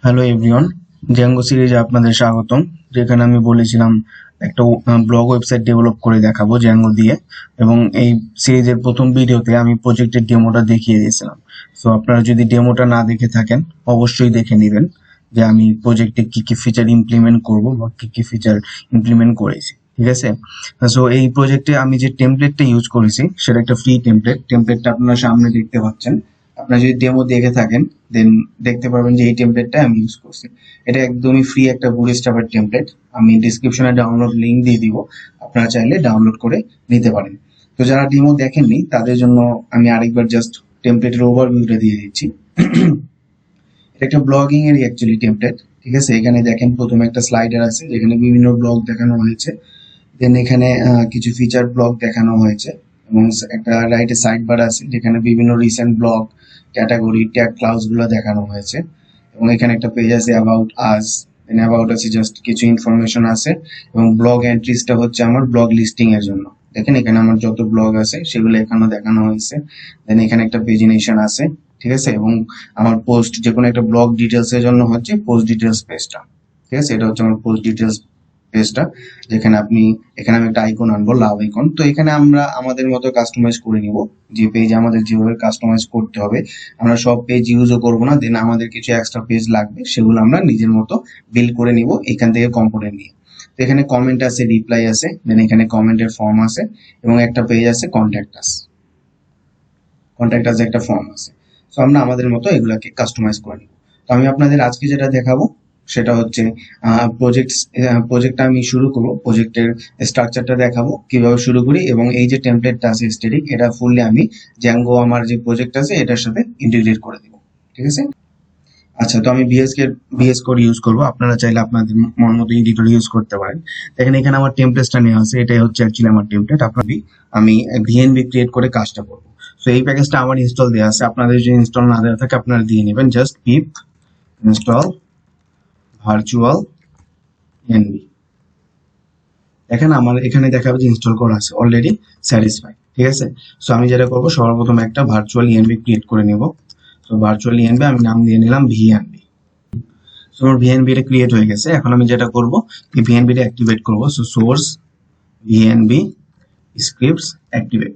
Hello everyone, Zango সিরিজে আপনাদের স্বাগতম। যেখানে আমি বলেছিলাম একটা ব্লগ ওয়েবসাইট ডেভেলপ করে দেখাবো জ্যাঙ্গো দিয়ে, এবং এই সিরিজের প্রথম ভিডিওতে আমি প্রজেক্টের ডেমোটা দেখিয়ে দিয়েছিলাম। সো আপনারা যদি ডেমোটা না দেখে থাকেন অবশ্যই দেখে নেবেন যে আমি প্রজেক্টে কি কি ফিচার ইমপ্লিমেন্ট করব বা কি কি ফিচার ইমপ্লিমেন্ট করেছি। ঠিক আছে, সো এই প্রজেক্টে আমি যে টেমপ্লেটটা ইউজ করেছি সেটা একটা ফ্রি টেমপ্লেটটা আপনারা সামনে দেখতে পাচ্ছেন। আপনারা যদি ডেমো দেখে থাকেন দেন দেখতে পারবেন যে এই টেমপ্লেটটা আমি ইউজ করছি। এটা একদমই ফ্রি একটা বুটস্ট্র্যাপের টেমপ্লেট। আমি ডিসক্রিপশনে ডাউনলোড লিংক দিয়ে দিব, আপনারা চাইলে ডাউনলোড করে নিতে পারেন। তো যারা ডেমো দেখেননি তাদের জন্য আমি আরেকবার জাস্ট টেমপ্লেটের ওভারভিউটা দিয়ে দিচ্ছি। এটা একটা ব্লগিং এর অ্যাকচুয়ালি টেমপ্লেট। ঠিক আছে, এখানে দেখেন প্রথমে একটা স্লাইডার আছে যেখানে বিভিন্ন ব্লগ দেখানো হয়েছে। দেন এখানে কিছু ফিচার ব্লগ দেখানো হয়েছে, এবং একটা রাইটে সাইড বার আছে যেখানে বিভিন্ন recent blog category tag clause গুলো দেখানো হয়েছে। এবং এখানে একটা পেজ আছে অ্যাবাউট আস। দেন অ্যাবাউট আছে জাস্ট কিছু ইনফরমেশন আছে, এবং ব্লগ এন্ট্রিজটা হচ্ছে আমার ব্লগ লিস্টিং এর জন্য। দেখেন এখানে আমার যত ব্লগ আছে সেগুলো এখানেও দেখানো হয়েছে। দেন এখানে একটা পেজিনেশন আছে। ঠিক আছে, এবং আমার পোস্ট যে কোনো একটা ব্লগ ডিটেলস এর জন্য হচ্ছে পোস্ট ডিটেলস পেজটা। ঠিক আছে, এটা হচ্ছে আমার পোস্ট ডিটেলস পেজটা, যেখানে এখানে আমি একটা আইকন আনবো, লাভ আইকন। তো এখানে আমরা আমাদের মতো কাস্টমাইজ করে নিব, যে পেজ আমাদের যেভাবে কাস্টমাইজ করতে হবে। আমরা সব পেজ ইউজও করবো না, দেন আমাদের কিছু এক্সট্রা পেজ লাগবে সেগুলো আমরা নিজের মতো বিল্ড করে নিব এখান থেকে কম্পোনেন্ট নিয়ে। তো এখানে কমেন্ট আছে, রিপ্লাই আছে, দেন এখানে কমেন্টের ফর্ম আছে, এবং একটা পেজ আছে কন্ট্যাক্ট আস একটা ফর্ম আছে। তো আমরা আমাদের মতো এগুলাকে কাস্টমাইজ করে নিব। তো আমি আপনাদের আজকে যেটা দেখাবো সেটা হচ্ছে প্রজেক্টটা আমি শুরু করবো, প্রজেক্টের স্ট্রাকচারটা দেখাবো কিভাবে শুরু করি, এবং এই যে টেমপ্লেটটা আছে স্ট্যাটিক, এটা ফুললি আমি জ্যাঙ্গো আমার যে প্রজেক্ট আছে এটার সাথে ইন্টিগ্রেট করে দিব। ঠিক আছে, আচ্ছা। তো আমি ভিএস কোড ইউজ করবো, আপনারা চাইলে আপনাদের মন মতো এডিটর ইউজ করতে পারেন। দেখেন এখানে আমার টেমপ্লেটটা নেওয়া আছে, এটাই হচ্ছে অ্যাকচুয়ালি আমার টেমপ্লেট। আমি ভিএনবি ক্রিয়েট করে কাজটা করবো। তো এই প্যাকেজটা আমার ইনস্টল দেওয়া আছে, আপনাদের যদি ইনস্টল না দেওয়া থাকে আপনারা দিয়ে নেবেন। Just pip install virtual env. দেখেন আমার এখানে দেখাবে যে ইনস্টল করা আছে, অলরেডি স্যাটিসফাই। ঠিক আছে, সো আমি যেটা করবো সর্বপ্রথম একটা ভার্চুয়াল ইএনভি ক্রিয়েট করে নেব। তো ভার্চুয়াল ইএনভি আমি নাম দিয়ে নিলাম ভিএনভি। সো আমার ভিএনবি টা ক্রিয়েট হয়ে গেছে। এখন আমি যেটা করব এই ভিএনবি টা অ্যাক্টিভেট করব। সো সোর্স ভিএনবি স্ক্রিপ্টস অ্যাক্টিভেট,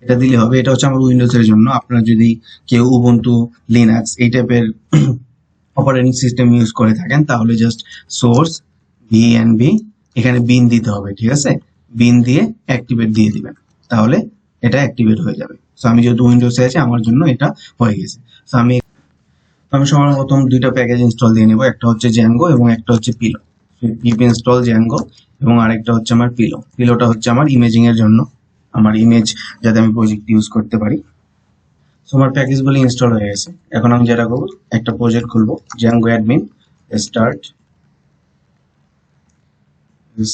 এটা দিলে হবে। এটা হচ্ছে আমার উইন্ডোজ এর জন্য। আপনারা যদি কেউ উবুন্টু লিনাক্স এই টাইপের অপারেটিং সিস্টেম ইউজ করে থাকেন তাহলে জাস্ট সোর্স ভিএনবি এখানে বিন দিতে হবে। ঠিক আছে, বিন দিয়ে অ্যাক্টিভেট দিয়ে দিবেন, তাহলে এটা অ্যাক্টিভেট হয়ে যাবে। সো আমি যেহেতু উইন্ডোজে আছে আমার জন্য এটা হয়ে গেছে। সো আমি সর্বপ্রথম দুইটা প্যাকেজ ইনস্টল দিয়ে নেব, একটা হচ্ছে জ্যাঙ্গো এবং একটা হচ্ছে পিলো। পিপ ইনস্টল জ্যাঙ্গো, এবং আরেকটা হচ্ছে আমার পিলোটা হচ্ছে আমার ইমেজিং এর জন্য, আমার ইমেজ যাতে আমি প্রজেক্ট ইউজ করতে পারি। তো আমার প্যাকেজগুলো ইনস্টল হয়ে গেছে। এখন আমি যেটা করবো একটা প্রজেক্ট খুলবো, Zango admin start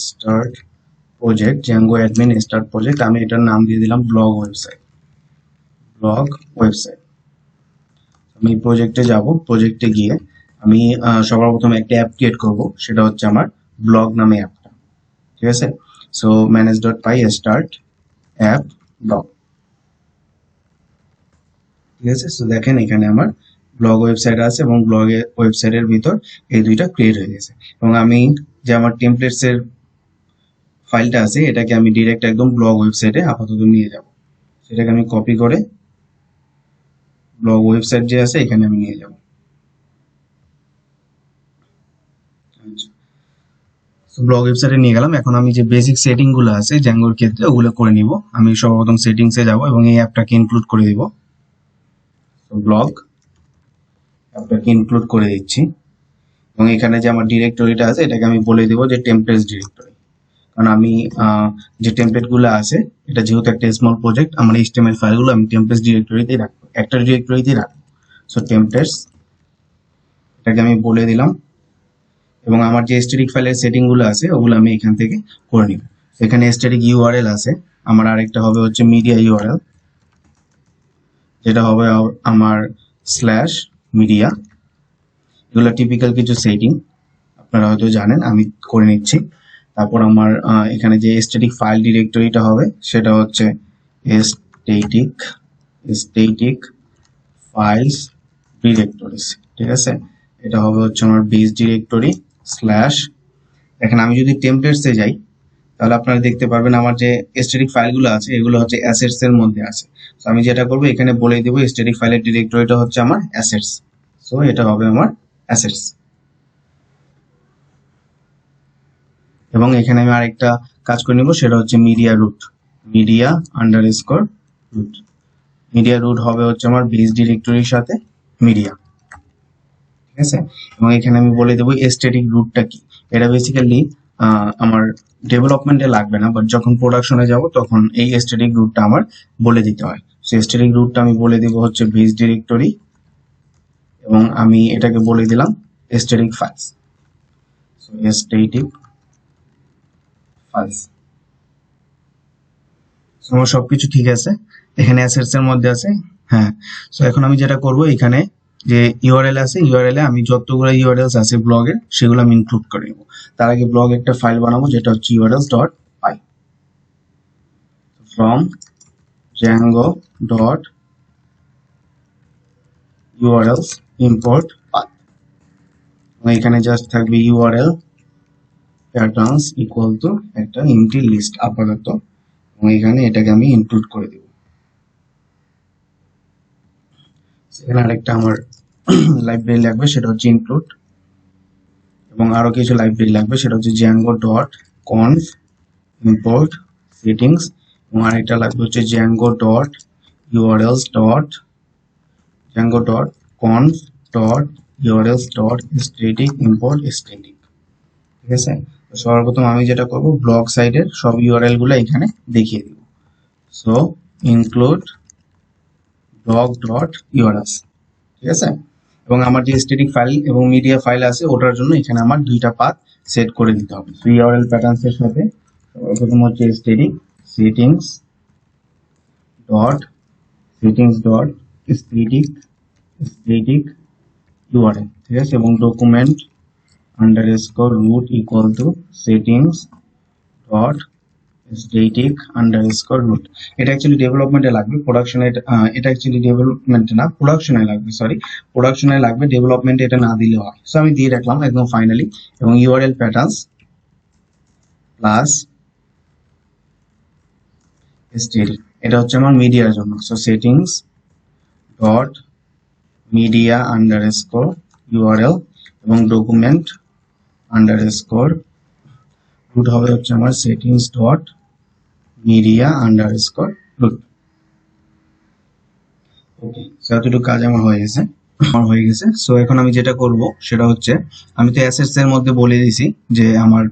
start project, Zango admin start project. আমি এটার নাম দিয়ে দিলাম ব্লগ ওয়েবসাইট। আমি প্রজেক্টে যাব, প্রজেক্টে গিয়ে আমি সবার প্রথমে একটা অ্যাপ ক্রিয়েট করব, সেটা হচ্ছে আমার ব্লগ নামে অ্যাপটা। ঠিক আছে, so manage.py start app blog. ঠিক আছে, সো দেখেন এখানে আমার ব্লগ ওয়েবসাইট আছে, এবং ব্লগ ওয়েবসাইটের ভিতর এই দুইটা ক্রিয়েট হয়ে গেছে। এবং আমি যে আমার টেমপ্লেটস এর ফাইলটা আছে এটাকে আমি ডিরেক্ট একদম ব্লগ ওয়েবসাইটে আপাতত নিয়ে যাব। সেটাকে আমি কপি করে ব্লগ ওয়েবসাইট যে আছে এখানে আমি নিয়ে যাব। ব্লগ ওয়েবসাইটে নিয়ে গেলাম। এখন আমি যে বেসিক সেটিং গুলো আছে জ্যাঙ্গোর ক্ষেত্রে ওগুলো করে নিব। আমি সর্বপ্রথম সেটিংস এ যাব এবং এই অ্যাপটাকে ইনক্লুড করে দিব। ব্লগ অ্যাপটাকে ইনক্লুড করে দিচ্ছি, এবং এখানে যে আমার ডিরেক্টরিটা আছে এটাকে আমি বলে দিব যে টেমপ্লেটস ডিরেক্টরি। কারণ আমি যে টেমপ্লেট গুলো আছে এটা যেহেতু একটা স্মল প্রজেক্ট, আমার এইচটিএমএল ফাইলগুলো আমি টেমপ্লেটস ডিরেক্টরিতেই রাখবো, একটা ডিরেক্টরিতেই রাখবো। সো টেমপ্লেটস এটাকে আমি বলে দিলাম, এবং আমার যে স্ট্যাটিক ফাইলের সেটিং গুলো আছে ওগুলো আমি এখান থেকে করে নিব। এখানে স্ট্যাটিক ইউআরএল আছে, আমার আরেকটা হবে হচ্ছে মিডিয়া ইউআরএল, যেটা হবে আমার স্ল্যাশ মিডিয়া। এগুলো টিপিক্যাল কিছু সেটিং আপনারা হয়তো জানেন, আমি করে নিচ্ছি। তারপর আমার এখানে যে স্ট্যাটিক ফাইল ডিরেক্টরিটা হবে সেটা হচ্ছে স্ট্যাটিক ফাইলস ডিরেক্টরিজ। ঠিক আছে, এটা হবে হচ্ছে আমার বেস ডিরেক্টরি স্ল্যাশ, দেখেন আমি যদি টেমপ্লেটসে যাই তাহলে আপনারা দেখতে পারবেন আমার যে স্ট্যাটিক ফাইলগুলো আছে এগুলো হচ্ছে অ্যাসেটস এর মধ্যে আছে। তো আমি যেটা করব এখানে বলে দেব স্ট্যাটিক ফাইলের ডিরেক্টরিটা হচ্ছে আমার অ্যাসেটস, সো এটা হবে আমার অ্যাসেটস। এবং এখানে আমি আরেকটা কাজ করে নেব, সেটা হচ্ছে media root, media underscore root. Media root হবে হচ্ছে আমার বেস ডিরেক্টরির সাথে মিডিয়া, ঠিক আছে। এবং এখানে আমি বলে দেবো স্ট্যাটিক রুটটা কি। এটা বেসিক্যালি আমার ডেভেলপমেন্টে লাগবে না, বাট যখন প্রোডাকশনে যাব তখন এই স্ট্যাটিক রুটটা আমার বলে দিতে হয়। সো স্ট্যাটিক রুটটা আমি বলে দেবো হচ্ছে বেস ডিরেক্টরি, এবং আমি এটাকে বলে দিলাম static files. So static files, আমার সবকিছু ঠিক আছে, এখানে অ্যাসেটস এর মধ্যে আছে। হ্যাঁ, সো এখন আমি যেটা করব এখানে যে ইউআরএল আছে, ইউআরএল এ আমি যতগুলো ইউআরএলস আছে ব্লগের সেগুলো আমি ইনক্লুড করে নেব। তার আগে ব্লগ একটা ফাইল বানাবো যেটা হচ্ছে urls.py, from django.urls import path। এখানে জাস্ট থাকবে ইউআরএল প্যাটার্নস ইকুয়াল টু একটা এমটি লিস্ট আপাতত, এবং এখানে এটাকে আমি ইনক্লুড করে দেব। এখানে আরেকটা আমার লাইব্রেরি লাগবে, সেটা হচ্ছে ইনক্লুড, এবং আরো কিছু লাইব্রেরি লাগবে, সেটা হচ্ছে django.conf import settings, এবং আরেকটা লাগবে হচ্ছে django.conf.urls.static import static, ঠিক আছে। তো সর্বপ্রথম আমি যেটা করব ব্লগ সাইডের সব ইউআরএল গুলো এখানে দেখিয়ে দিব। সো ইনক্লুড blog.urls, ঠিক আছে। এবং আমার যে স্ট্যাটিক ফাইল এবং মিডিয়া ফাইল আছে ওটার জন্য এখানে আমার দুইটা পাথ সেট করে দিতে হবে। সো ইউআরএল প্যাটার্নস এর সাথে প্রথম হচ্ছে static settings dot static URL, ঠিক আছে, এবং document underscore root equal to settings dot static underscore root. এটা অ্যাকচুয়ালি ডেভেলপমেন্টে লাগবে, প্রোডাকশনে এটা অ্যাকচুয়ালি ডেভেলপমেন্টে না, প্রোডাকশনে লাগবে, সরি প্রোডাকশনে লাগবে, ডেভেলপমেন্টে এটা না দিলেও হয়। সো আমি দিয়ে রাখলাম একদম ফাইনালি। এবং ইউআরএল প্যাটার্নস প্লাস স্ট্যাটিক, এটা হচ্ছে আমার মিডিয়ার জন্য। So settings dot media underscore URL এবং ডকুমেন্ট আন্ডারস্কোর রুট হবে হচ্ছে আমার settings dot media underscore root. Okay, এতটুকু কাজ আমার হয়ে গেছে। সো এখন আমি যেটা করব সেটা হচ্ছে, আমি তো অ্যাসেটস এর মধ্যে বলে দিয়েছি যে আমার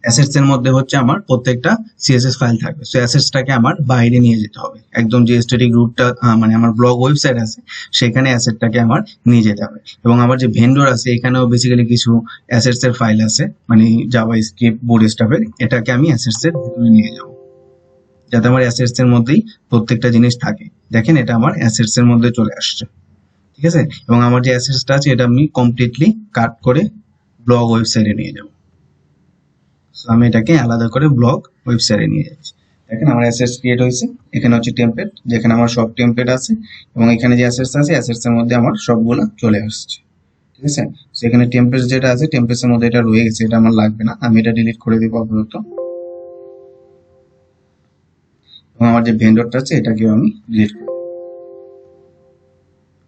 অ্যাসেটস এর মধ্যে হচ্ছে আমার প্রত্যেকটা সিএসএস ফাইল থাকবে। সো অ্যাসেটসটাকে আমার বাইরে নিয়ে যেতে হবে, একদম যে স্ট্যাটিক রুটটা মানে আমার ব্লগ ওয়েবসাইট আছে সেখানে অ্যাসেটটাকে আমার নিয়ে যেতে হবে। এবং আমার যে ভেন্ডর আছে এখানেও বেসিক্যালি কিছু অ্যাসেটস এর ফাইল আছে, মানে জাভা স্ক্রিপ্ট বুট স্টাফের, এটাকে আমি অ্যাসেটস এর ভিতরে নিয়ে যাব যাতে আমার অ্যাসেটস এর মধ্যেই প্রত্যেকটা জিনিস থাকে। দেখেন এটা আমার অ্যাসেটস এর মধ্যে চলে আসছে, ঠিক আছে। এবং আমার যে অ্যাসেটসটা আছে এটা আমি কমপ্লিটলি কাট করে ব্লগ ওয়েবসাইটে নিয়ে যাব। সো আমি এটাকে আলাদা করে ব্লগ ওয়েবসাইটে নিয়ে যাচ্ছি। দেখেন আমার অ্যাসেটস ক্রিয়েট হয়েছে, এখানে হচ্ছে টেমপ্লেট, যেখানে আমার সব টেমপ্লেট আছে, এবং এখানে যে অ্যাসেটস আছে অ্যাসেটস এর মধ্যে আমার সবগুলো চলে আসছে, ঠিক আছে। সো এখানে টেমপ্লেট যেটা আছে টেমপ্লেটস এর মধ্যে এটা রয়ে গেছে, এটা আমার লাগবে না, আমি এটা ডিলিট করে দেবো আপাতত। এবং আমার যে ভেন্ডরটা আছে এটাকেও আমি ডিলিট করব।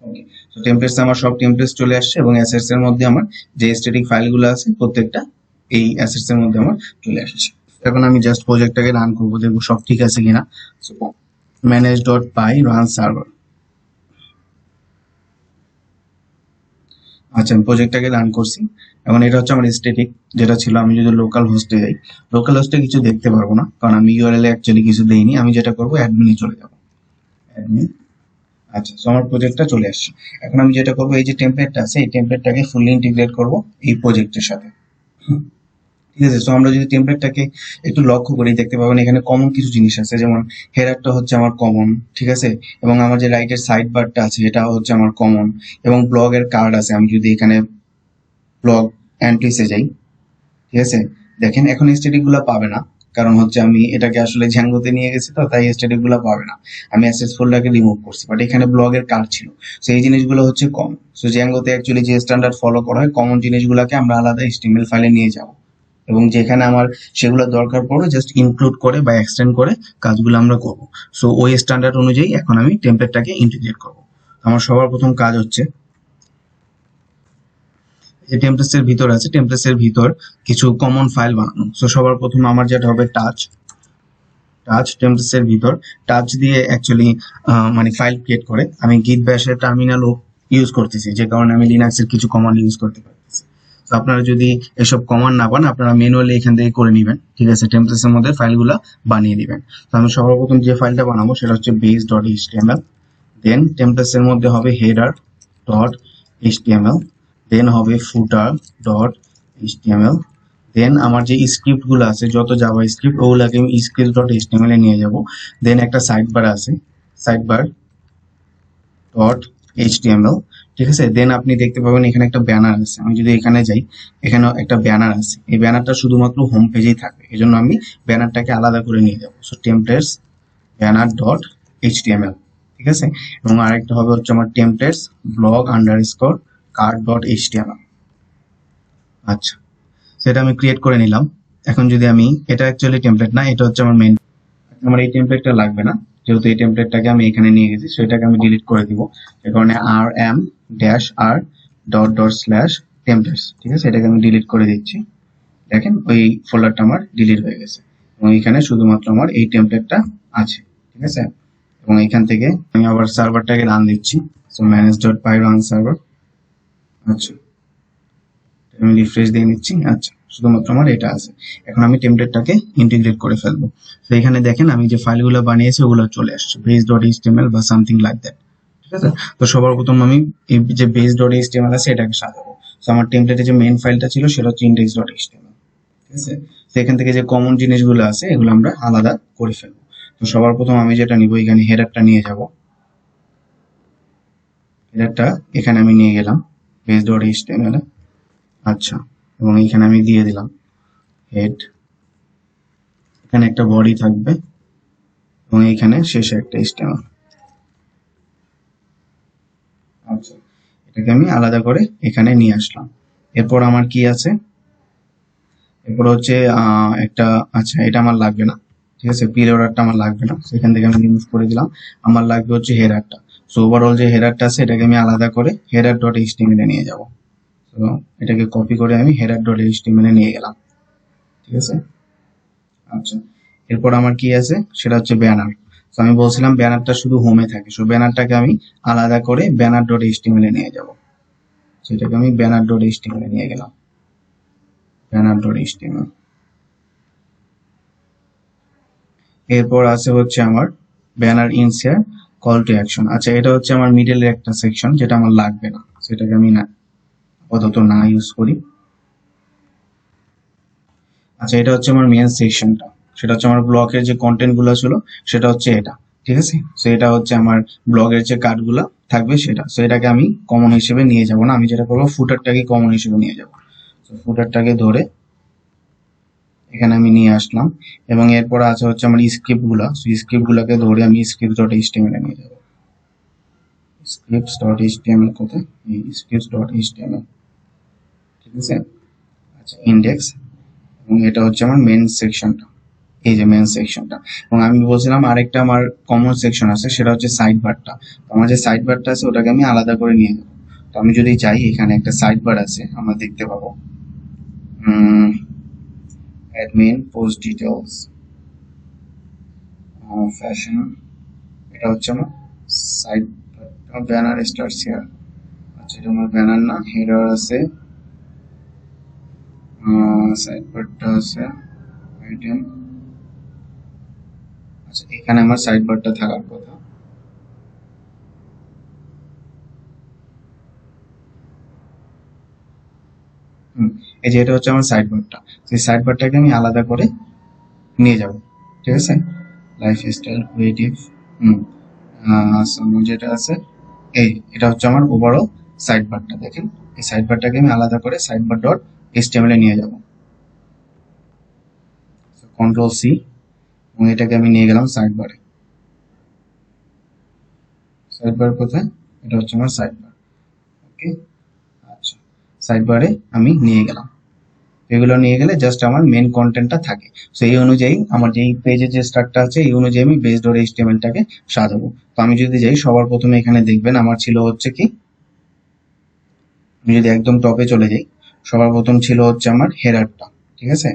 ওকে, সো টেমপ্লেটস আমার সব টেমপ্লেটস চলে আসছে, এবং অ্যাসেটস এর মধ্যে আমার যে স্ট্যাটিক ফাইলগুলো আছে প্রত্যেকটা এই অ্যাসেটস এর মধ্যে আমার চলে আসছে। এখন আমি জাস্ট প্রজেক্টটাকে রান করবো, দেখবো সব ঠিক আছে কিনা। সো manage.py run server, আচ্ছা আমি প্রজেক্টটাকে রান করছি। এখন এটা হচ্ছে আমার স্ট্যাটিক যেটা ছিল। আমি যদি লোকাল হোস্টে যাই, লোকাল হোস্টে কিছু দেখতে পারবো না, কারণ আমি ইউআরএল এ অ্যাকচুয়ালি কিছু দেইনি। আমি যেটা করবো অ্যাডমিনে চলে যাবো, অ্যাডমিন। আচ্ছা, সো আমার প্রজেক্টটা চলে আসছে। এখন আমি যেটা করবো, এই যে টেমপ্লেটটা আছে এই টেমপ্লেটটাকে ফুললি ইন্টিগ্রেট করবো এই প্রজেক্টের সাথে, ঠিক আছে। সো আমরা যদি টেমপ্লেটটাকে একটু লক্ষ্য করি দেখতে পাবেন এখানে কমন কিছু জিনিস আছে, যেমন হেডারটা হচ্ছে আমার কমন, ঠিক আছে। এবং আমার যে রাইটের সাইড বারটা আছে এটাও হচ্ছে আমার কমন, এবং ব্লগের কার্ড আছে। আমি যদি এখানে ব্লগ এন্ট্রিসে যাই, ঠিক আছে, দেখেন এখন স্ট্যাটিক গুলো পাবে না, কারণ হচ্ছে আমি এটাকে আসলে জ্যাঙ্গোতে নিয়ে গেছি, তো তাই স্ট্যাটিক গুলো পাবে না। আমি অ্যাসেটস ফোল্ডারকে রিমুভ করছি, বাট এখানে ব্লগের কার্ড ছিল। সো এই জিনিসগুলো হচ্ছে কমন। সো জ্যাঙ্গোতে অ্যাকচুয়ালি যে স্ট্যান্ডার্ড ফলো করা হয়, কমন জিনিসগুলোকে আমরা আলাদা HTML ফাইলে নিয়ে যাব, এবং যেখানে আমার সেগুলো দরকার পড়ে জাস্ট ইনক্লুড করে বা এক্সটেন্ড করে কাজগুলো আমরা করব। সো ওই স্ট্যান্ডার্ড অনুযায়ী এখন আমি টেমপ্লেটটাকে ইন্টিগ্রেট করব। আমার সবার প্রথম কাজ হচ্ছে যে টেমপ্লেটস এর ভিতর আছে, টেমপ্লেটস এর ভিতর কিছু কমন ফাইল বানানো। সো সবার প্রথম আমার যেটা হবে টাচ টেমপ্লেটস এর ভিতর টাচ দিয়ে অ্যাকচুয়ালি মানে ফাইল ক্রিয়েট করে আমি গিট ব্যাশের টার্মিনালও ইউজ করতেছি, যে কারণে আমি লিনাক্সের কিছু কমান্ড ইউজ করতে পারতেছি। তো আপনারা যদি এসব কমান্ড না পান, আপনারা ম্যানুয়ালি এখান থেকে করে নেবেন, ঠিক আছে? টেমপ্লেটস এর মধ্যে ফাইলগুলো বানিয়ে দিবেন। তো আমি সবার প্রথম যে ফাইলটা বানাবো সেটা হচ্ছে base.html, দেন টেমপ্লেটস এর মধ্যে হবে header.html, দেন হবে footer.html, দেন আমার যে স্ক্রিপ্ট গুলো আছে যত জাভা স্ক্রিপ্ট, ওগুলাকে আমি scripts.html এ নিয়ে যাব। দেন একটা সাইড বার আছে, sidebar.html, ঠিক আছে? দেন আপনি দেখতে পাবেন এখানে একটা ব্যানার আছে। আমি যদি এখানে যাই, এখানেও একটা ব্যানার আছে। এই ব্যানারটা শুধুমাত্র হোম পেজেই থাকবে, এই জন্য আমি ব্যানারটাকে আলাদা করে নিয়ে যাবো। সো টেমপ্লেটস banner.html, ঠিক আছে? এবং আরেকটা হবে হচ্ছে আমার টেমপ্লেটস blog_card.html। আচ্ছা, সেটা আমি ক্রিয়েট করে নিলাম। এখন যদি আমি, এটা অ্যাকচুয়ালি টেমপ্লেট না, এটা হচ্ছে আমার মেইন। আমার এই টেমপ্লেটটা লাগবে না, যেহেতু এই টেমপ্লেটটাকে আমি এখানে নিয়ে গেছি, সেটাকে আমি ডিলিট করে দিব। এই কারণে rm-r./templates, ঠিক আছে? এটাকে আমি ডিলিট করে দিচ্ছি। দেখেন ওই ফোল্ডারটা আমার ডিলিট হয়ে গেছে, এবং এখানে শুধুমাত্র আমার এই টেমপ্লেটটা আছে, ঠিক আছে? এবং এখান থেকে আমি আবার সার্ভারটাকে রান দিচ্ছি। So manage.py run server। আচ্ছা, আমি রিফ্রেশ দিয়ে নিচ্ছি। আচ্ছা, শুধুমাত্র আমার এটা আছে। এখন আমি টেমপ্লেটটাকে ইন্টিগ্রেট করে ফেলবো। তো এখানে দেখেন আমি যে ফাইলগুলো বানিয়েছি ওগুলো চলে আসছে, base.html বা সামথিং লাইক দ্যাট, ঠিক আছে? তো সবার প্রথম আমি এই যে base.html আছে এটাকে সাজাবো। তো আমার টেমপ্লেটে যে মেইন ফাইলটা ছিল সেটা হচ্ছে index.html, ঠিক আছে? তো এখান থেকে যে কমন জিনিসগুলো আছে এগুলো আমরা আলাদা করে ফেলবো। তো সবার প্রথম আমি যেটা নিব, এখানে হেডারটা নিয়ে যাব। হেডারটা এখানে আমি নিয়ে গেলাম base.html এ। আচ্ছা, এবং এখানে আমি দিয়ে দিলাম হেড, এখানে একটা বডি থাকবে, এবং এখানে শেষে একটা HTML। আচ্ছা, এটাকে আমি আলাদা করে এখানে নিয়ে আসলাম। এরপর আমার কি আছে, এরপর হচ্ছে একটা, আচ্ছা এটা আমার লাগবে না, ঠিক আছে? পিল অর্ডারটা আমার লাগবে না, সেখান থেকে আমি রিমুভ করে দিলাম। আমার লাগবে হচ্ছে হেডারটা। সো ওভারঅল যে হেডারটা আছে এটাকে আমি আলাদা করে header.html এ নিয়ে যাব। তো এটাকে কপি করে আমি header.html এ নিয়ে গেলাম, ঠিক আছে? আচ্ছা, এরপর আমার কি আছে সেটা হচ্ছে ব্যানার। তো আমি বলছিলাম ব্যানারটা শুধু হোমে থাকে, সো ব্যানারটাকে আমি আলাদা করে banner.html এ নিয়ে যাব। সেটাকে আমি banner.html এ নিয়ে গেলাম, banner.html। এরপর আছে হচ্ছে আমার banner insert call to action. আচ্ছা, এটা হচ্ছে আমার মিডলের একটা সেকশন যেটা আমার লাগবে না, সেটাকে আমি না আপাতত না ইউজ করি। আচ্ছা, এটা হচ্ছে আমার মেন সেকশনটা, সেটা হচ্ছে আমার ব্লগের যে কন্টেন্ট গুলো ছিল সেটা হচ্ছে এটা, ঠিক আছে? সো এটা হচ্ছে আমার ব্লগের যে কার্ড গুলা থাকবে সেটা। সো এটাকে আমি কমন হিসেবে নিয়ে যাব না, আমি যেটা করবো ফুটারটাকে কমন হিসেবে নিয়ে যাব। সো ফুটারটাকে ধরে এখানে আমি নিয়ে আসলাম, এবং এরপর আছে হচ্ছে আমার স্ক্রিপ্ট গুলা। সো স্ক্রিপ্ট গুলাকে ধরে আমি scripts.html এ নিয়ে যাব। scripts.html কোথায়? এই scripts.html, ঠিক আছে? আচ্ছা, ইন্ডেক্স, এবং এটা হচ্ছে আমার মেন সেকশনটা, এই যে মেন সেকশনটা। এবং আমি বলছিলাম আরেকটা আমার কমন সেকশন আছে, সেটা হচ্ছে সাইড বারটা। তো আমার যে সাইড বারটা আছে ওটাকে আমি আলাদা করে নিয়ে যাবো। তো আমি যদি চাই, এখানে একটা সাইড বার আছে আমরা দেখতে পাবো, অ্যাডমিন পোস্ট ডিটেলস ফ্যাশন, এটা হচ্ছে আমার সাইড ব্যানার স্টার্টস হিয়ার। আচ্ছা, এটা আমার ব্যানার না, হেডার আছে, সাইড বারটা আছে, আইটেম। আচ্ছা, এখানে আমার সাইড বারটা থাকার কথা। এই যে এটা হচ্ছে আমার সাইড বারটা, সেই সাইড বারটাকে আমি আলাদা করে নিয়ে যাব, ঠিক আছে? লাইফস্টাইল ক্রিয়েটিভ, আমার যেটা আছে এই, এটা হচ্ছে আমার ওভারঅল সাইড বারটা। দেখেন এই সাইড বারটাকে আমি আলাদা করে সাইড বার ডট HTML এ নিয়ে যাব। কন্ট্রোল সি, এবং এটাকে আমি নিয়ে গেলাম সাইড বারে। সাইড বার কোথায়? এটা হচ্ছে আমার সাইড বার। ওকে, আচ্ছা, সাইড বারে আমি নিয়ে গেলাম। এগুলো নিয়ে গেলে জাস্ট আমার মেন কন্টেন্টটা থাকে। সো এই অনুযায়ী আমার যেই পেজের যে স্ট্রাকচার আছে এই অনুযায়ী আমি বেসড অন এইচটিএমএল টাকে সাজাবো। তো আমি যদি যাই, সবার প্রথমে এখানে দেখবেন আমার ছিল হচ্ছে কি, আমি যদি একদম টপে চলে যাই, সবার প্রথম ছিল হচ্ছে আমার হেডারটা। ঠিক আছে,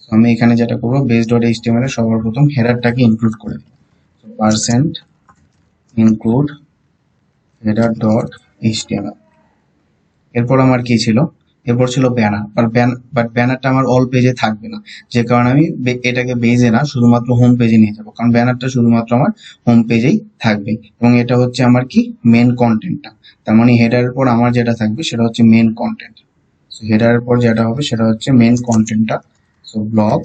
তো আমি এখানে যেটা করবো, বেসড ডট এইচটিএমএল এর সবার প্রথম হেডারটাকে ইনক্লুড করে দেবো। Percent include header dot HTML. এরপর আমার কি ছিল, এরপর ছিল ব্যানার। বাট ব্যানারটা আমার অল পেজে থাকবে না, যে কারণে আমি এটাকে বেজে না, শুধুমাত্র হোম পেজে নিয়ে যাবো, কারণ ব্যানারটা শুধুমাত্র আমার হোম পেজেই থাকবে। এবং এটা হচ্ছে আমার কি, মেন কন্টেন্টটা। তার মানে হেডারের পর আমার যেটা থাকবে সেটা হচ্ছে মেন কন্টেন্ট। সো হেডারের পর যেটা হবে সেটা হচ্ছে মেন কন্টেন্টটা। সো ব্লগ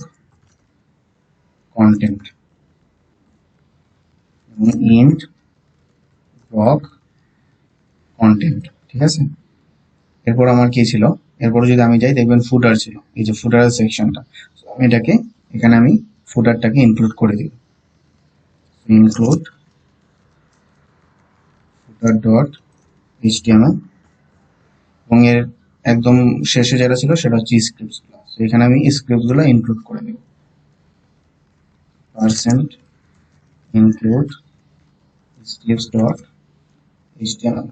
কন্টেন্ট এবং ইন্ড ব্লগ কন্টেন্ট। ঠিক আছে, এরপর আমার কি ছিল, এরপর যদি আমি যাই দেখবেন ফুটার ছিল, এই যে ফুটারের সেকশনটা। আমি এটাকে এখানে আমি ফুটারটাকে ইনক্লুড করে দিব। ইনক্লুড ফুটার ডট এইচটিএমএল, এবং এর একদম শেষে যেটা ছিল সেটা হচ্ছে স্ক্রিপ্টস গুলো। এখানে আমি স্ক্রিপ্টস গুলো ইনক্লুড করে দেব। Percent include scripts dot HTML.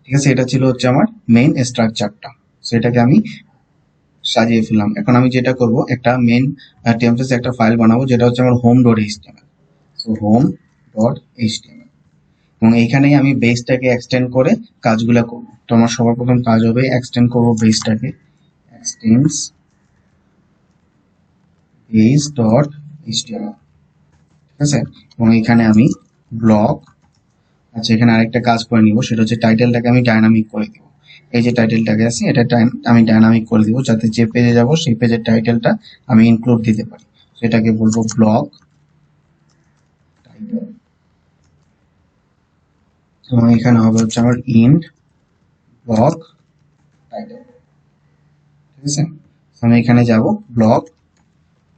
ঠিক আছে, এটা ছিল হচ্ছে আমার মেইন স্ট্রাকচারটা। সেটাকে আমি সাজিয়ে ফেললাম। এখন আমি যেটা করব, একটা মেইন টেমপ্লেটস একটা ফাইল বানাবো, যেটা হচ্ছে আমার home dot HTML. So home dot HTML, এবং এইখানেই আমি বেসটাকে এক্সটেন্ড করে কাজগুলো করব। তো আমার সবার প্রথম কাজ হবে, এক্সটেন্ড করব বেসটাকে, এক্সটেন্ডস বেস ডট এইচটিএমএল। ঠিক আছে, এবং এখানে আমি ব্লক, আচ্ছা এখানে আরেকটা কাজ করে নিব, সেটা হচ্ছে টাইটেলটাকে আমি ডাইনামিক করে দিব। এই যে টাইটেলটাকে আছে এটা আমি ডাইনামিক করে দিব, যাতে যে পেজে যাব সেই পেজের টাইটেলটা আমি ইনক্লুড দিতে পারি। সেটাকে বলবো ব্লগ টাইটেল, এবং এখানে হবে হচ্ছে আমার ইন্ড ব্লগ টাইটেল। ঠিক আছে, আমি এখানে যাব ব্লগ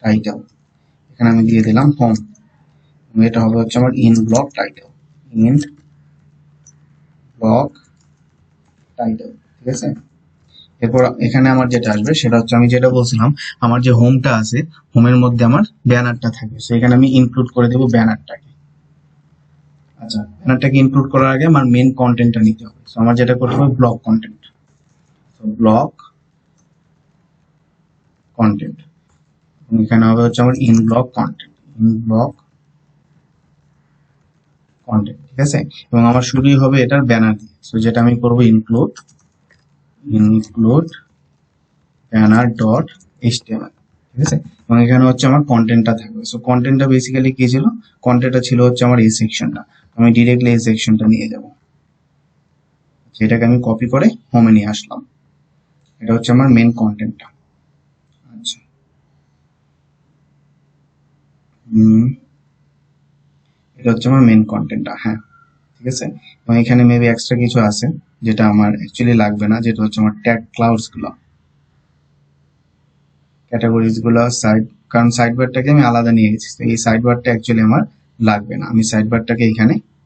টাইটেল, এখানে আমি দিয়ে দিলাম হোম, এবং এটা হবে হচ্ছে আমার in blog title, ইন্ড blog title. ঠিক আছে, এরপর এখানে আমার যেটা আসবে সেটা হচ্ছে, আমি যেটা বলছিলাম, আমার যে হোমটা আছে, হোমের মধ্যে আমার ব্যানারটা থাকবে। সো এখানে আমি ইনক্লুড করে দেবো ব্যানারটাকে। আচ্ছা, ব্যানারটাকে ইনক্লুড করার আগে আমার মেন কন্টেন্টটা নিতে হবে। সো আমার যেটা করতে হবে, blog content. So blog content, এখানে হবে হচ্ছে আমার in blog content, in blog content. ঠিক আছে, এবং আমার শুরুই হবে এটার ব্যানার দিয়ে। সো যেটা আমি করবো, ইনক্লুড ব্যানার ডট এইচটিএমএল। ঠিক আছে, এবং এখানে হচ্ছে আমার কন্টেন্টটা থাকবে। সো কন্টেন্টটা বেসিক্যালি কি ছিল, কন্টেন্টটা ছিল হচ্ছে আমার এই সেকশনটা। আমি ডিরেক্টলি এই সেকশনটা নিয়ে যাব, সেটাকে আমি কপি করে হোমে নিয়ে আসলাম। এটা হচ্ছে আমার মেন কন্টেন্টটা। আচ্ছা, এটা হচ্ছে আমার মেন কন্টেন্টটা। হ্যাঁ, ঠিক আছে, এবং এখানে মেবি এক্সট্রা কিছু আছে যেটা আমার অ্যাকচুয়ালি লাগবে না, যেটা হচ্ছে আমার ট্যাগ ক্লাউডস গুলো, ক্যাটাগরিজ গুলো, সাইড, কারণ সাইড বারটাকে আমি আলাদা নিয়ে গেছি। তো এই সাইড বারটা অ্যাকচুয়ালি আমার লাগবে না। আমি সাইড বারটাকে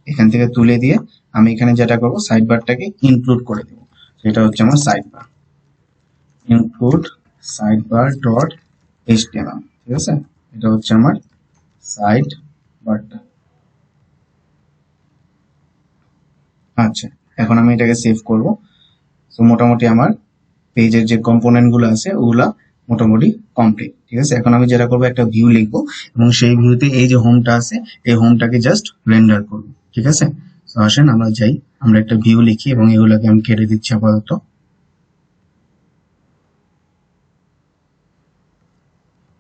এখান থেকে তুলে দিয়ে আমি এখানে যেটা করবো, সাইড বারটাকে ইনক্লুড করে দেবো। সেটা হচ্ছে আমার side bar, include sidebar dot HTML. ঠিক আছে, এটা হচ্ছে আমার সাইড বারটা। আচ্ছা, এখন আমি এটাকে সেভ করব। তো মোটামুটি আমার পেজের যে কম্পোনেন্ট গুলো আছে ওগুলা মোটামুটি কমপ্লিট। ঠিক আছে, এখন আমি যেটা করবো, একটা ভিউ লিখবো, এবং সেই ভিউতে এই যে হোমটা আছে এই হোমটাকে জাস্ট রেন্ডার করবো। ঠিক আছে, তো আসেন আমরা যাই, আমরা একটা ভিউ লিখি, এবং এগুলোকে আমি কেটে দিচ্ছি আপাতত।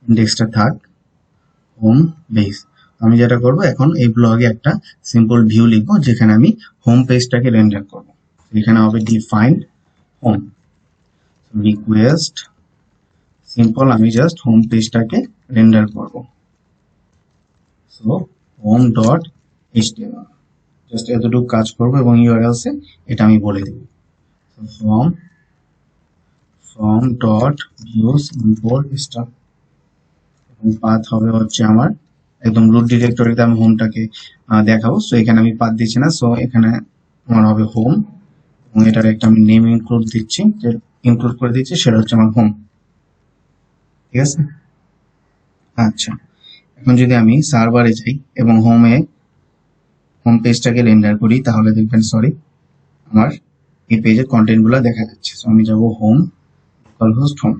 ইন্ডেক্সটা থাক, হোম বেস। আমি যেটা করব, এখন এই ব্লগে একটা সিম্পল ভিউ লিখবো, যেখানে আমি হোম পেজটাকে রেন্ডার করব। এখানে হবে ডিফাইন্ড হোম, রিকোয়েস্ট সিম্পল, আমি জাস্ট হোম পেজটাকে রেন্ডার করব। So home dot HTML, just এতটুকু কাজ করব, এবং ইউআরএলস এ এটা আমি বলে দেব, from dot views import stuff. Path হবে হচ্ছে আমার একদম রুট ডিরেক্টরিতে আমি হোমটাকে দেখাবো। সো এখানে আমি পাথ দিচ্ছি না, সো এখানে আমার হবে হোম, এবং এটার একটা আমি নেম ইনক্লুড দিচ্ছি, যে ইনক্লুড করে দিচ্ছি, সেটা হচ্ছে আমার হোম। ঠিক আছে। আচ্ছা, এখন যদি আমি সার্ভারে যাই এবং হোম পেজটাকে রেন্ডার করি, তাহলে দেখবেন সরি আমার এই পেজের কন্টেন্ট গুলো দেখা যাচ্ছে। সো আমি যাব হোম, লোকালহোস্ট হোম,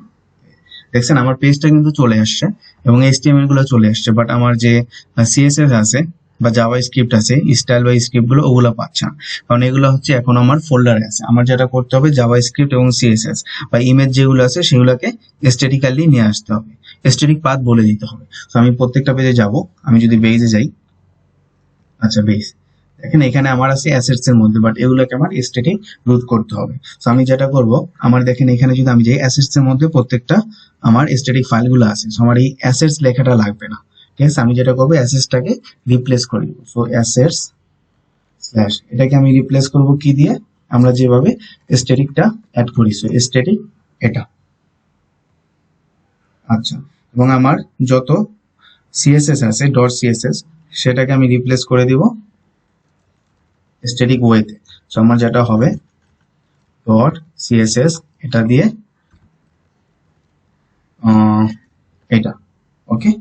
দেখছেন আমার পেজটা কিন্তু চলে আসছে এবং HTML গুলো চলে আসছে, বাট আমার যে CSS আছে বা জাভা স্ক্রিপ্ট আছে, স্টাইল বা স্ক্রিপ্ট গুলো ওগুলো পাচ্ছে না, কারণ এগুলো হচ্ছে এখন আমার ফোল্ডারে আছে। আমার যেটা করতে হবে, জাভা স্ক্রিপ্ট এবং CSS বা ইমেজ যেগুলো আছে সেগুলোকে স্ট্যাটিক্যালি নিয়ে আসতে হবে, স্ট্যাটিক পাথ বলে দিতে হবে। তো আমি প্রত্যেকটা পেজে যাব, আমি যদি বেজে যাই, আচ্ছা বেস, দেখেন এখানে আমার আছে অ্যাসেটস এর মধ্যে, বাট এগুলোকে আমার স্ট্যাটিক রুট করতে হবে। তো আমি যেটা করব, আমার দেখেন এখানে যদি আমি যাই অ্যাসেটস এর মধ্যে প্রত্যেকটা আমার স্ট্যাটিক ফাইলগুলো আছে, সো আমার এই অ্যাসেটস লেখাটা লাগবে না। ঠিক আছে, আমি যেটা করবো অ্যাসেটসটাকে রিপ্লেস করে দিব। সো অ্যাসেটস স্ল্যাশ, এটাকে আমি রিপ্লেস করব কি দিয়ে, আমরা যেভাবে স্ট্যাটিকটা অ্যাড করি, সো স্ট্যাটিক এটা। আচ্ছা, এবং আমার যত সিএসএস আছে ডট সিএসএস, সেটাকে আমি রিপ্লেস করে দিব স্ট্যাটিক ওয়েতে। সো আমার যেটা হবে ডট সিএসএস এটা দিয়ে এটা, ওকে।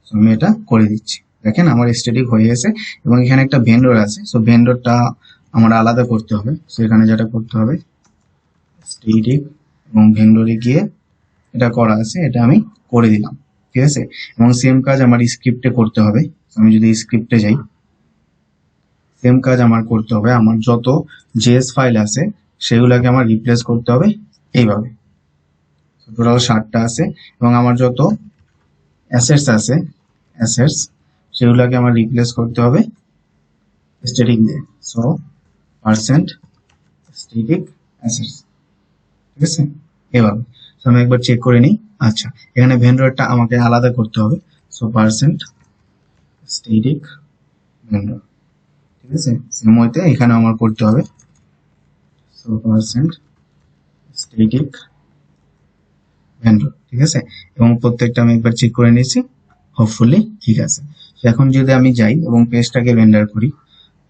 সো আমি এটা করে দিচ্ছি, দেখেন আমার স্ট্যাটিক হয়ে গেছে। এবং এখানে একটা ভেন্ডর আছে, সো ভেন্ডরটা আমার আলাদা করতে হবে। সো এখানে যেটা করতে হবে স্ট্যাটিক, এবং ভেন্ডরে গিয়ে এটা করা আছে, এটা আমি করে দিলাম। ঠিক আছে, এবং সেম কাজ আমার স্ক্রিপ্টে করতে হবে। আমি যদি স্ক্রিপ্টে যাই, সেম কাজ আমার করতে হবে। আমার যত জেএস ফাইল আছে সেগুলোকে আমার রিপ্লেস করতে হবে এইভাবে। টোটাল 60টা আছে, এবং আমার যত অ্যাসেটস আছে অ্যাসেটস সেগুলোকে আমার রিপ্লেস করতে হবে স্ট্যাটিক দিয়ে। সো পার্সেন্ট স্ট্যাটিক অ্যাসেটস, ঠিক আছে এভাবে। তো আমি একবার চেক করে নিই। আচ্ছা, এখানে ভেন্ডরটা আমাকে আলাদা করতে হবে। সো পার্সেন্ট স্ট্যাটিক ভেন্ডর, ঠিক আছে, সেম ওয়েতে এখানে আমার করতে হবে। সো পার্সেন্ট স্ট্যাটিক ভেন্ডর, ঠিক আছে, এবং প্রত্যেকটা আমি একবার চেক করে নিয়েছি, হোপফুলি ঠিক আছে। এখন যদি আমি যাই এবং পেজটাকে রেন্ডার করি,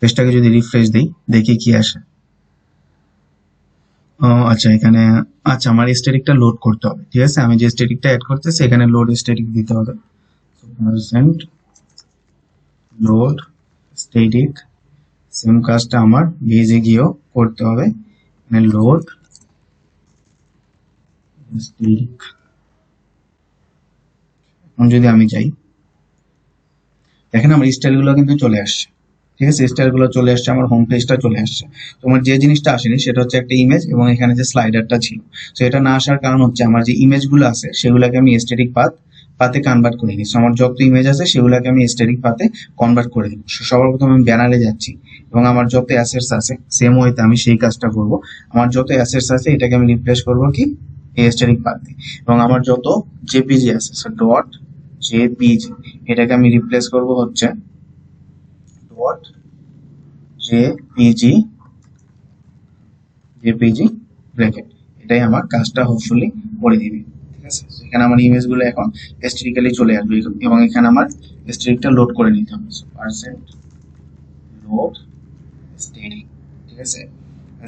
পেজটাকে যদি রিফ্রেশ দিই, দেখি কি আসে। আচ্ছা এখানে, আচ্ছা আমার স্ট্যাটিকটা লোড করতে হবে। ঠিক আছে, আমি যে স্ট্যাটিকটা অ্যাড করতেছি এখানে লোড স্ট্যাটিক দিতে হবে। পার্সেন্ট লোড স্ট্যাটিক, সেম কাজটা আমার বেজে গিয়েও করতে হবে। এখানে লোড স্ট্যাটিক, এখন যদি আমি যাই, দেখেন আমার স্টাইল গুলো কিন্তু চলে আসছে। ঠিক আছে, স্টাইল গুলো চলে আসছে, আমার হোম পেজটা চলে আসছে। তোমার যে জিনিসটা আসেনি সেটা হচ্ছে একটা ইমেজ, এবং এখানে যে স্লাইডারটা ছিল, তো এটা না আসার কারণ হচ্ছে আমার যে ইমেজ গুলো আছে সেগুলোকে আমি স্ট্যাটিক পাতে কনভার্ট করে নিচ্ছি। আমার যত ইমেজ আছে সেগুলোকে আমি স্ট্যাটিক পাতে কনভার্ট করে দিব। সবার প্রথমে আমি ব্যানারে যাচ্ছি, এবং আমার যত অ্যাসেটস আছে সেম ওয়েতে আমি সেই কাজটা করব। আমার যত অ্যাসেটস আছে এটাকে আমি রিপ্লেস করব কি এই স্ট্যাটিক পাত দিয়ে, এবং আমার যত জেপিজি আছে ডট জেপিজি, এটাকে আমি রিপ্লেস করব হচ্ছে ডট জেপিজি ব্র্যাকেট। এটাই আমার কাজটা হোপফুলি করে দিবে। ঠিক আছে, এখানে আমার ইমেজ গুলো এখন স্ট্যাটিক্যালি চলে আসবে, এবং এখানে আমার স্ট্যাটিকটা লোড করে নিতে হবে। পার্সেন্ট লোড স্ট্যাটিক, ঠিক আছে।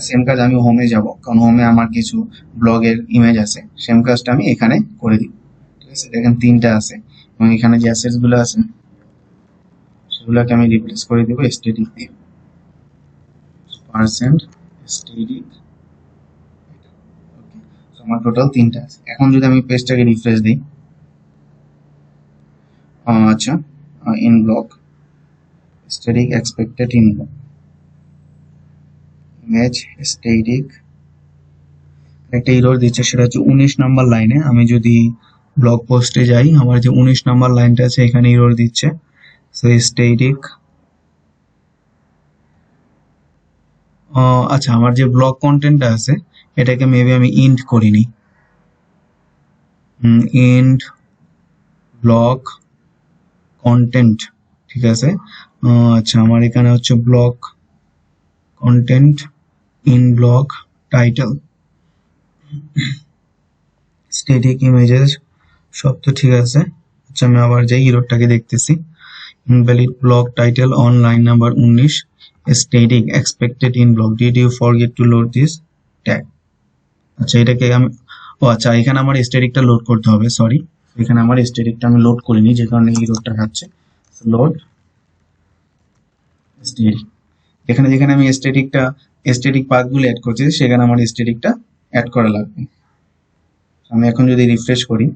সেম কাজ আমি হোমে যাব, কারণ হোমে আমার কিছু ব্লগের ইমেজ আছে, সেম কাজটা আমি এখানে করে দিব। ঠিক আছে, দেখেন 3টা আছে, এবং এখানে যে অ্যাসেটস গুলো আছে সেগুলোকে আমি রিপ্লেস করে দিব স্ট্যাটিক দিয়ে। পার্সেন্ট স্ট্যাটিক, আমার টোটাল 3টা আছে। এখন যদি আমি পেজটাকে রিফ্রেশ দিই, আচ্ছা in block static expected end block image static, একটা এরর দিচ্ছে, সেটা হচ্ছে 19 নাম্বার লাইনে। আমি যদি ব্লগ পোস্টে যাই, আমার যে 19 নাম্বার লাইনটা আছে এখানে এরর দিচ্ছে। সো স্ট্যাটিক, আচ্ছা আমার যে ব্লগ কন্টেন্টটা আছে এটাকে মেবি আমি ইন্ড করিনি, ইন্ড ব্লগ কন্টেন্ট, ঠিক আছে। আচ্ছা আমার এখানে হচ্ছে blog contained in blog title static images সব তো ঠিক আছে। আচ্ছা আমি আবার যাই এররটাকে দেখতেছি। Invalid block title on line number 19 stating expected end block, did you forget to load this tag. আচ্ছা এটাকে আমি, ও আচ্ছা এখানে আমার স্ট্যাটিকটা লোড করতে হবে, সরি এখানে আমার স্ট্যাটিকটা আমি লোড করিনি যে কারণে এই এররটা খাচ্ছে। লোড স্ট্যাটিক, এখানে যেখানে আমি স্ট্যাটিক পাথগুলো অ্যাড করছি সেখানে আমার স্ট্যাটিকটা অ্যাড করা লাগবে। আমি এখন যদি রিফ্রেশ করি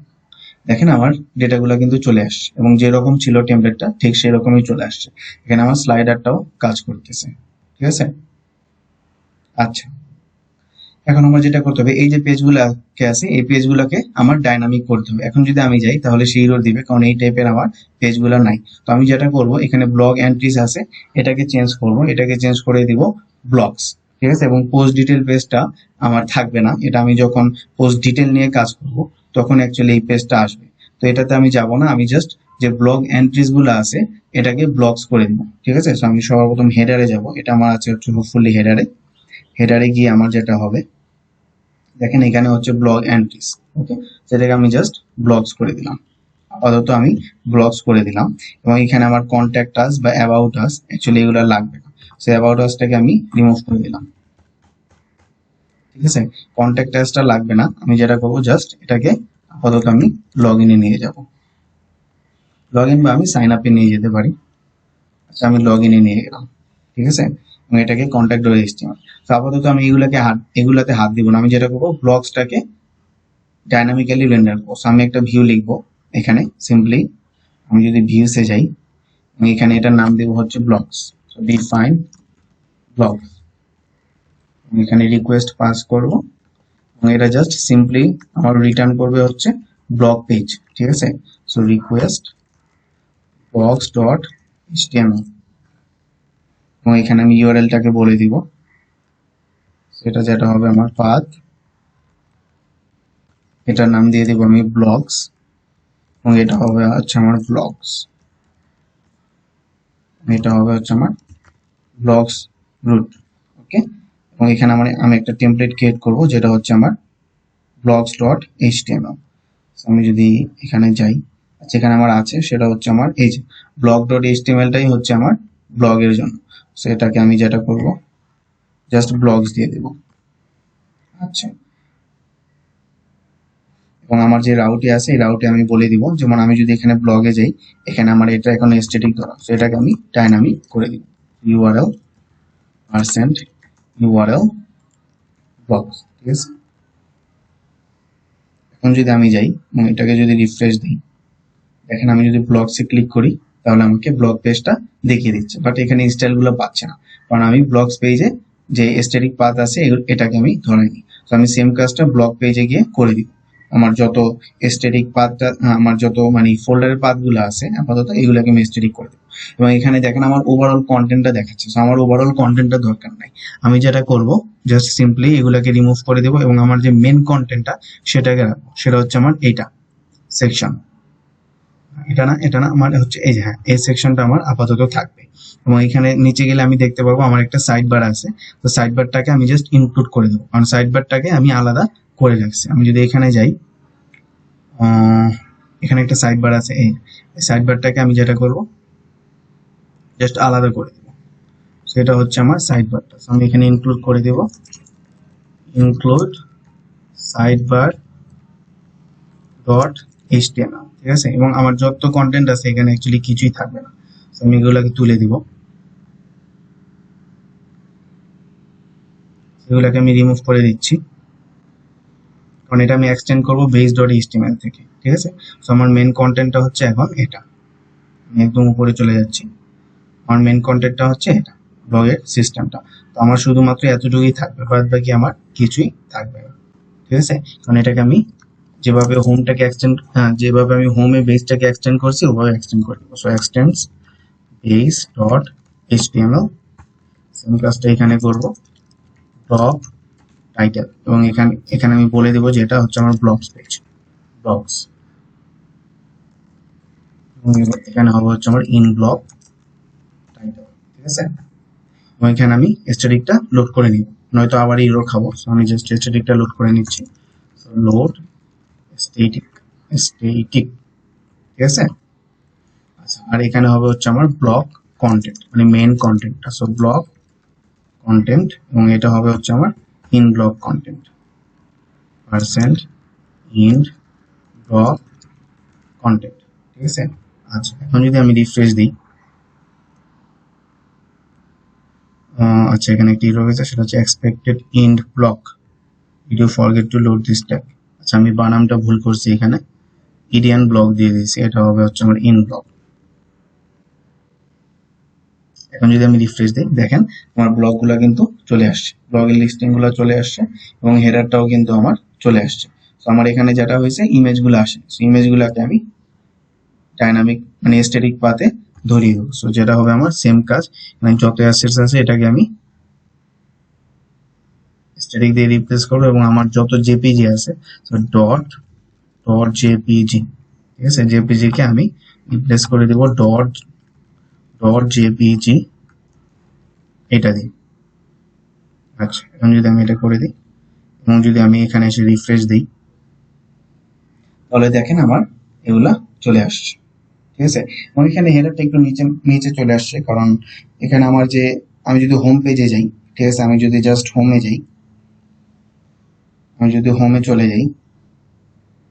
দেখেন আমার ডেটাগুলো কিন্তু চলে আসছে এবং যেরকম ছিল টেমপ্লেটটা ঠিক সেরকমই চলে আসছে। এখানে আমার স্লাইডারটাও কাজ করতেছে, ঠিক আছে। আচ্ছা এখন আমার যেটা করতে হবে, এই যে পেজগুলোকে আছে এই পেজগুলোকে আমার ডাইনামিক করতে হবে। এখন যদি আমি যাই তাহলে সেই এরর দিবে, কারণ এই টাইপের আমার পেজগুলো নাই। তো আমি যেটা করব, এখানে ব্লগ এন্ট্রিজ আছে এটাকে চেঞ্জ করব, এটাকে চেঞ্জ করে দিব ব্লগস, ঠিক আছে। এবং পোস্ট ডিটেল পেজটা আমার থাকবে না, এটা আমি যখন পোস্ট ডিটেল নিয়ে কাজ করব তখন অ্যাকচুয়ালি এই পেজটা আসবে। তো এটাতে আমি যাব না, আমি জাস্ট যে ব্লগ এন্ট্রিজ গুলো আছে এটাকে ব্লগস করে দিব, ঠিক আছে। তো আমি সর্বপ্রথম হেডারে যাব, এটা আমার আছে হচ্ছে হোপফুলি হেডারে গিয়ে আমার যেটা হবে দেখেন এখানে হচ্ছে ব্লগ এন্ট্রিজ, ওকে, সেটাকে আমি জাস্ট ব্লগস করে দিলাম। আপাতত আমি ব্লগস করে দিলাম এবং এখানে আমার কন্ট্যাক্ট আস বা অ্যাবাউট আস অ্যাকচুয়ালি এগুলো লাগবে না, সো অ্যাবাউট আসটাকে আমি রিমুভ করে দিলাম, ঠিক আছে। কন্ট্যাক্ট আসটা লাগবে না, আমি যেটা করবো জাস্ট এটাকে আপাতত আমি লগ ইনে নিয়ে যাব, লগ ইন বা আমি সাইন আপে নিয়ে যেতে পারি। আচ্ছা আমি লগ ইনে নিয়ে গেলাম, ঠিক আছে, এবং এটাকে কন্ট্যাক্ট HTML। তো আপাতত আমি এগুলাতে হাত দিব না, আমি যেটা করবো ব্লগসটাকে ডাইনামিক্যালি রেন্ডার করবো। আমি একটা ভিউ লিখবো এখানে সিম্পলি, আমি যদি ভিউসে যাই আমি এখানে এটার নাম দেবো হচ্ছে ব্লগস, ডিফাইন ব্লগস, এখানে রিকোয়েস্ট পাস করব এবং এটা জাস্ট সিম্পলি আমার রিটার্ন করবে হচ্ছে ব্লগ পেজ, ঠিক আছে। So request blogs dot HTML এবং এখানে আমি ইউআরএলটাকে বলে দিব, সেটা যেটা হবে আমার পাথ, এটার নাম দিয়ে দিব আমি ব্লগস এবং এটা হবে হচ্ছে আমার ব্লগস, এটা হবে হচ্ছে আমার ব্লগস রুট, ওকে। এবং এখানে আমি একটা টেমপ্লেট ক্রিয়েট করব যেটা হচ্ছে আমার ব্লগস ডট এইচটিএমএল। আমি যদি এখানে যাই, যেখানে আমার আছে সেটা হচ্ছে আমার এই যে ব্লগ ডট এইচটিএমএলটাই হচ্ছে আমার ব্লগের জন্য, সো এটাকে আমি যেটা করব জাস্ট ব্লগস দিয়ে দেব। আচ্ছা এবং আমার যে রাউটে আছে এই রাউটে আমি বলে দিব, যেমন আমি যদি এখানে ব্লগে যাই এখানে আমার এটা এখন স্ট্যাটিক ধরা, সো এটাকে আমি ডাইনামিক করে দিব, ইউআরএল পারসেন্ট ইউআরএল ব্লগস, ঠিক আছে। এখন যদি আমি যাই এবং এটাকে যদি রিফ্রেশ দিই দেখেন আমি যদি ব্লগসে ক্লিক করি তাহলে আমাকে ব্লগ পেজটা দেখিয়ে দিচ্ছে, বাট এখানে স্টাইলগুলো পাচ্ছে না, কারণ আমি ব্লগস পেজে যে স্ট্যাটিক পাথ আছে এটাকে আমি ধরাইনি। তো আমি সেম কাজটা ব্লগ পেজে গিয়ে করে দিব, আমার যত স্ট্যাটিক পাথটা আমার যত মানে ফোল্ডারের পাথগুলো আছে আপাতত এগুলোকে আমি স্ট্যাটিক করে দেবো। এবং এখানে দেখেন আমার ওভারঅল কন্টেন্টটা দেখাচ্ছে, তো আমার ওভারঅল কন্টেন্টটা দরকার নাই, আমি যেটা করব জাস্ট সিম্পলি এগুলোকে রিমুভ করে দেবো এবং আমার যে মেন কন্টেন্টটা সেটাকে রাখবো, সেটা হচ্ছে আমার এইটা সেকশন, এটা না আমার হচ্ছে এই যে হ্যাঁ এই সেকশনটা আমার আপাতত থাকবে। এবং এখানে নিচে গেলে আমি দেখতে পারবো আমার একটা সাইড বার আছে, তো সাইড বারটাকে আমি জাস্ট ইনক্লুড করে দেবো, কারণ সাইড বারটাকে আমি আলাদা করে রাখছি। আমি যদি এখানে যাই এখানে একটা সাইড বার আছে, এই সাইড বারটাকে আমি যেটা করব জাস্ট আলাদা করে দেবো, সেটা হচ্ছে আমার সাইড বারটা। আমি এখানে ইনক্লুড করে দেব, include sidebar dot HTML, ঠিক আছে। এবং আমার যত কন্টেন্ট আছে এখানে অ্যাকচুয়ালি কিছুই থাকবে না, আমি এগুলোকে তুলে দিব, এগুলোকে আমি রিমুভ করে দিচ্ছি, কারণ এটা আমি এক্সটেন্ড করবো বেস ডট এইচটিএমএল থেকে, ঠিক আছে। তো আমার মেন কন্টেন্টটা হচ্ছে এখন এটা, আমি একদম উপরে চলে যাচ্ছি, আমার মেন কন্টেন্টটা হচ্ছে এটা ব্লগের সিস্টেমটা। তো আমার শুধুমাত্র এতটুকুই থাকবে, বাদ বাকি আমার কিছুই থাকবে না, ঠিক আছে। কারণ এটাকে আমি যেভাবে হোমটাকে এক্সটেন্ড যেভাবে আমি হোমে বেসটাকে এক্সটেন্ড করছি ওভাবে এক্সটেন্ড করে দেবো। So extends base dot HTML, same কাজটা এখানে করব ব্লগ টাইটেল, এবং এখানে আমি বলে দেবো যে এটা হচ্ছে আমার ব্লগস পেজ, ব্লগস, এবং এখানে হবে হচ্ছে আমার ইন ব্লগ টাইটেল, ঠিক আছে। এবং এখানে আমি স্ট্যাটিকটা লোড করে নিব, নয়তো আবার এরর খাবো, সো আমি জাস্ট স্ট্যাটিকটা লোড করে নিচ্ছি, লোড স্ট্যাটিক, ঠিক ঠিক আছে। আচ্ছা, আর এখানে হবে হচ্ছে আমার ব্লগ কন্টেন্ট, মানে মেইন কন্টেন্টটা। সো ব্লগ কন্টেন্ট, এবং এটা হবে হচ্ছে আমার in blog content, percent in blog content, ঠিক আছে। আচ্ছা, এখন যদি আমি রিফ্রেশ দিই, আচ্ছা এখানে একটি এরর হয়েছে, সেটা হচ্ছে expected end block, you forget to load this tag. আচ্ছা, আমি বানামটা ভুল করছি, এখানে ইডিয়ান ব্লক দিয়ে দিয়েছি, এটা হবে হচ্ছে আমার ইন ব্লক। এখন যদি আমি রিফ্রেশ দিই, দেখেন আমার ব্লগগুলো কিন্তু চলে আসছে, ব্লগের লিস্টিং গুলো চলে আসছে, এবং হেডারটাও কিন্তু আমার চলে আসছে। তো আমার এখানে যেটা হয়েছে, ইমেজগুলো আসে, ইমেজগুলোকে আমি ডাইনামিক মানে স্ট্যাটিক পাতে ধরিয়ে দেবো। সো যেটা হবে আমার সেম কাজ, মানে যত অ্যাসেটস আছে এটাকে আমি স্ট্যাটিক দিয়ে রিপ্লেস করবো, এবং আমার যত জেপিজি আছে তো ডট ডট জেপিজি, ঠিক আছে, জেপিজি কে আমি রিপ্লেস করে দেবো ডট ডট জেপিজি এটা দিই। আচ্ছা, এখন যদি আমি এটা করে দিই, এবং যদি আমি এখানে এসে রিফ্রেশ দিই, তাহলে দেখেন আমার এগুলা চলে আসছে, ঠিক আছে। এবং এখানে হেডারটা একটু নিচে নিচে চলে আসছে, কারণ এখানে আমার যে, আমি যদি হোম পেজে যাই, ঠিক আছে, আমি যদি জাস্ট হোমে যাই, আমি যদি হোমে চলে যাই,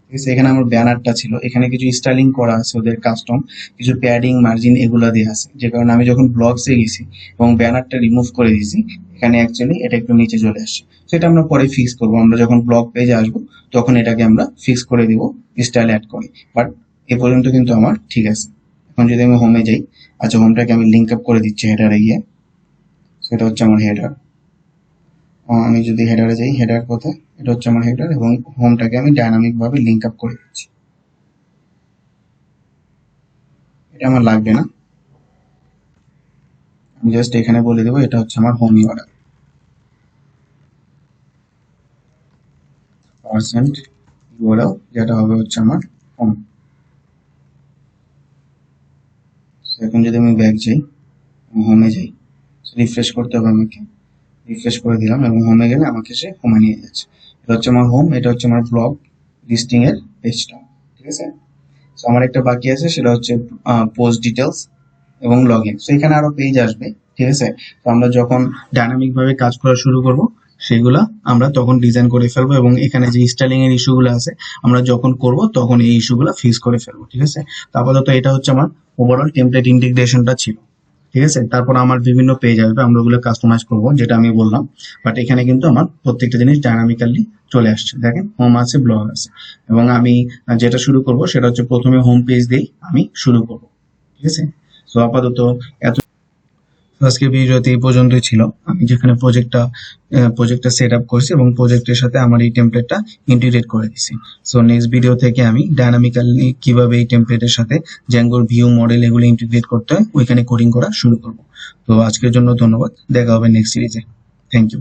ঠিক আছে, এখানে আমার ব্যানারটা ছিল, এখানে কিছু স্টাইলিং করা আছে, ওদের কাস্টম কিছু প্যাডিং মার্জিন এগুলা দিয়ে আছে, যে কারণে আমি যখন ব্লগসে গেছি এবং ব্যানারটা রিমুভ করে দিয়েছি, এখানে অ্যাকচুয়ালি এটা একটু নিচে চলে আসছে। সেটা আমরা পরে ফিক্স করবো, আমরা যখন ব্লগ পেজে আসবো তখন এটাকে আমরা ফিক্স করে দিব, স্টাইল অ্যাড করে। বাট এ পর্যন্ত কিন্তু আমার ঠিক আছে। এখন যদি আমি হোমে যাই, আচ্ছা হোমটাকে আমি লিঙ্ক আপ করে দিচ্ছি হেডারে গিয়ে, সেটা হচ্ছে আমার হেডার। আমি যদি হেডারে যাই, হেডার কোথায়, এটা হচ্ছে আমার হেডার, এবং হোমটাকে আমি ডাইনামিক ভাবে লিঙ্ক আপ করে দিচ্ছি। এটা আমার লাগবে না, আমি জাস্ট এখানে বলে দেবো এটা হচ্ছে আমার হোম ইউআরএল, পার্সেন্ট ইউআরএল, যেটা হবে হচ্ছে আমার হোম। এখন যদি আমি ব্যাক যাই, হোমে যাই, রিফ্রেশ করতে হবে আমাকে, রিফ্রেশ করে দিলাম, এবং হোমে গেলে আমাকে সে হোমে নিয়ে যাচ্ছে। এটা হচ্ছে আমার হোম, এটা হচ্ছে আমার ব্লগ লিস্টিং এর পেজটা, ঠিক আছে। তো আমার একটা বাকি আছে, সেটা হচ্ছে পোস্ট ডিটেলস এবং লগ ইন। এখানে আরো পেজ আসবে, ঠিক আছে। তো আমরা যখন ডাইনামিক ভাবে কাজ করা শুরু করব, সেগুলা আমরা তখন ডিজাইন করে ফেলবো, এবং এখানে যে স্টাইলিং এর ইস্যুগুলো আছে আমরা যখন করব তখন এই ইস্যুগুলো ফিক্স করে ফেলবো, ঠিক আছে। তো আপাতত এটা হচ্ছে আমার ওভারঅল টেমপ্লেট ইন্টিগ্রেশনটা ছিল, ঠিক আছে। তারপর আমার বিভিন্ন পেজ আসবে, আমরা ওগুলো কাস্টমাইজ করবো, যেটা আমি বললাম। বাট এখানে কিন্তু আমার প্রত্যেকটা জিনিস ডাইনামিক্যালি চলে আসছে, দেখেন হোম আছে, ব্লগ আছে, এবং আমি যেটা শুরু করব সেটা হচ্ছে প্রথমে হোম পেজ দিয়েই আমি শুরু করব, ঠিক আছে। তো আপাতত এত, আজকের ভিডিওতে এই পর্যন্তই ছিল। আমি যেখানে প্রজেক্টটা সেট আপ করেছি এবং প্রজেক্টের সাথে আমার এই টেমপ্লেটটা ইন্টিগ্রেট করে দিছি। সো নেক্সট ভিডিও থেকে আমি ডাইনামিক্যালি কিভাবে এই টেমপ্লেটের সাথে জ্যাঙ্গোর ভিউ মডেল এগুলো ইন্টিগ্রেট করতে হয় ওইখানে কোডিং করা শুরু করব। তো আজকের জন্য ধন্যবাদ, দেখা হবে নেক্সট সিরিজে। Thank you.